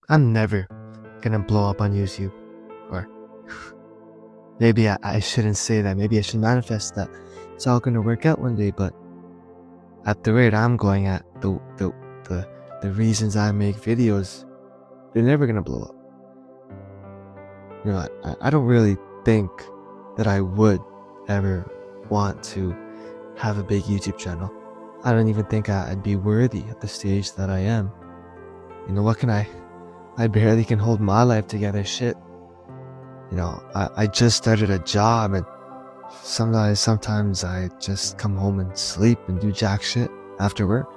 I'm never gonna blow up on YouTube. Or maybe I shouldn't say that. Maybe I should manifest that. It's all gonna work out one day, but at the rate I'm going at, the reasons I make videos, they're never gonna blow up. I don't really think that I would ever want to have a big YouTube channel. I don't even think I'd be worthy at the stage that I am. What can I barely can hold my life together. Shit. I just started a job, and sometimes I just come home and sleep and do jack shit after work.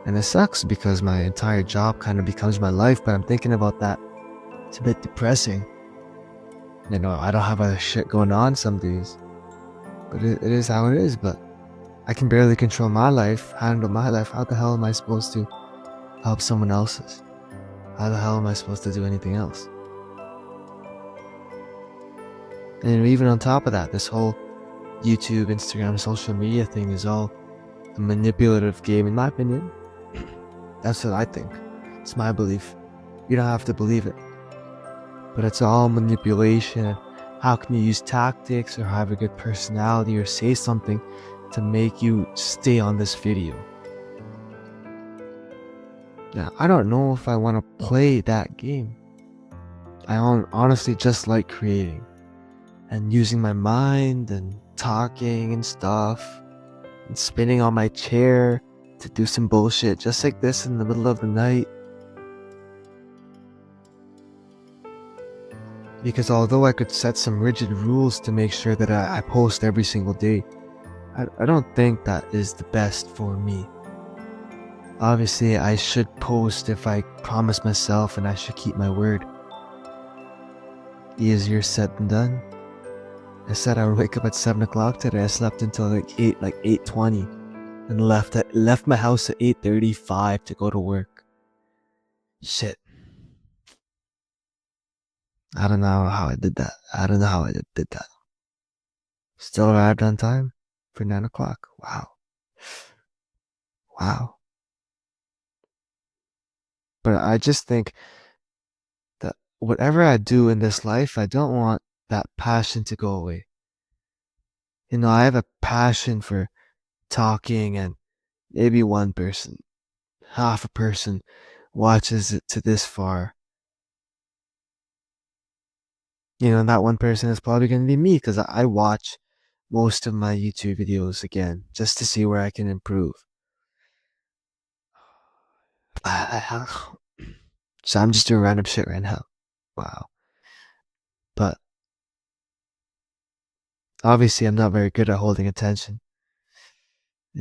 And it sucks because my entire job kind of becomes my life, but I'm thinking about that. It's a bit depressing. I don't have other shit going on some days. But it is how it is, but I can barely control my life, handle my life. How the hell am I supposed to help someone else's? How the hell am I supposed to do anything else? And even on top of that, this whole YouTube, Instagram, social media thing is all a manipulative game, in my opinion. That's what I think. It's my belief. You don't have to believe it. But it's all manipulation. How can you use tactics or have a good personality or say something to make you stay on this video? Now, I don't know if I want to play that game. I honestly just like creating and using my mind and talking and stuff and spinning on my chair to do some bullshit just like this in the middle of the night. Because although I could set some rigid rules to make sure that I post every single day, I don't think that is the best for me. Obviously, I should post if I promise myself, and I should keep my word. Easier said than done. I said I would wake up at 7 o'clock today. I slept until like 8:20, and left my house at 8:35 to go to work. Shit. I don't know how I did that. I don't know how I did that. Still arrived on time for 9 o'clock. Wow. Wow. But I just think that whatever I do in this life, I don't want that passion to go away. I have a passion for talking, and maybe one person, half a person watches it to this far. And that one person is probably going to be me because I watch most of my YouTube videos again just to see where I can improve. So I'm just doing random shit right now. Wow. But obviously, I'm not very good at holding attention.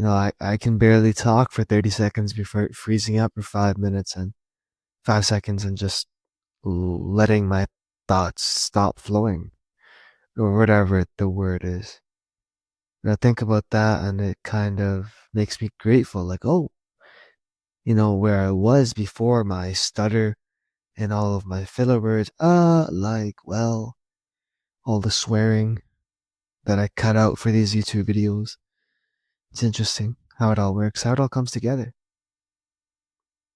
I can barely talk for 30 seconds before freezing up for 5 minutes and 5 seconds and just letting my thoughts stop flowing or whatever the word is. And I think about that and it kind of makes me grateful. Like, oh, where I was before my stutter and all of my filler words, well, all the swearing that I cut out for these YouTube videos. It's interesting how it all works, how it all comes together.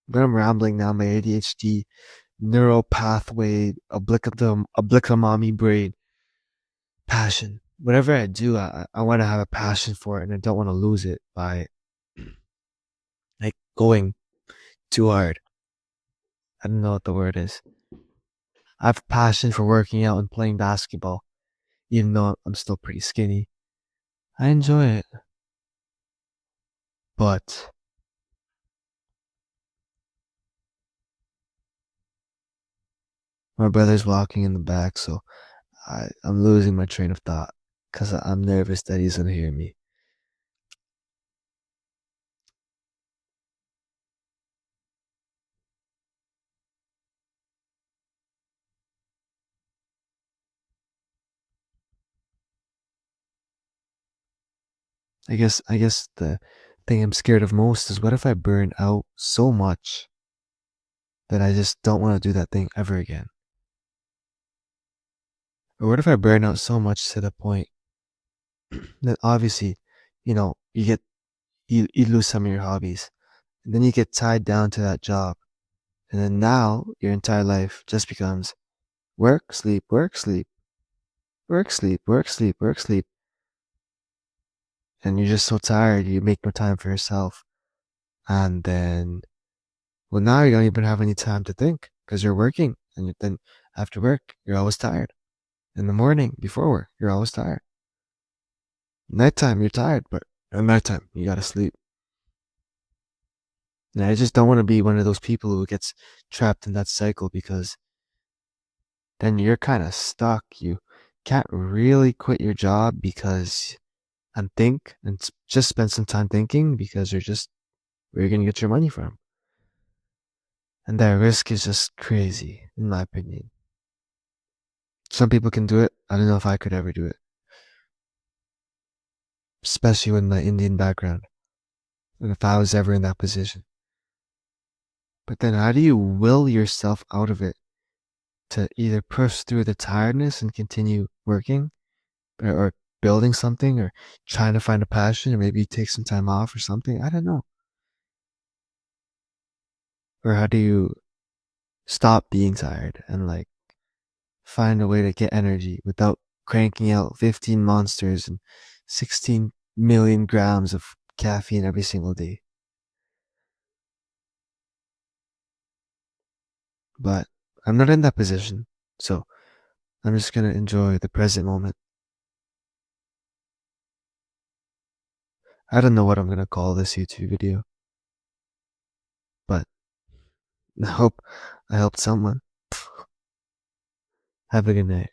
But I'm rambling now. My ADHD neural pathway, oblicomami brain, passion. Whatever I do, I want to have a passion for it, and I don't want to lose it by like going too hard. I don't know what the word is. I have a passion for working out and playing basketball, even though I'm still pretty skinny. I enjoy it, but my brother's walking in the back, so I'm losing my train of thought because I'm nervous that he's gonna hear me. I guess the thing I'm scared of most is what if I burn out so much that I just don't want to do that thing ever again? Or what if I burn out so much to the point that obviously, you lose some of your hobbies, and then you get tied down to that job, And then now your entire life just becomes work, sleep, work, sleep, work, sleep, work, sleep, work, sleep. And you're just so tired, you make no time for yourself. And then, well, now you don't even have any time to think because you're working. And then after work, you're always tired. In the morning, before work, you're always tired. Nighttime, you're tired, but at nighttime, you gotta sleep. And I just don't want to be one of those people who gets trapped in that cycle because then you're kind of stuck. You can't really quit your job because and think and just spend some time thinking because you're just where you're gonna get your money from. And that risk is just crazy, in my opinion. Some people can do it. I don't know if I could ever do it, especially with my Indian background. And if I was ever in that position. But then how do you will yourself out of it to either push through the tiredness and continue working or building something or trying to find a passion or maybe take some time off or something? I don't know. Or how do you stop being tired and like find a way to get energy without cranking out 15 monsters and 16 million grams of caffeine every single day? But I'm not in that position. So I'm just going to enjoy the present moment. I don't know what I'm going to call this YouTube video, but I hope I helped someone. Have a good night.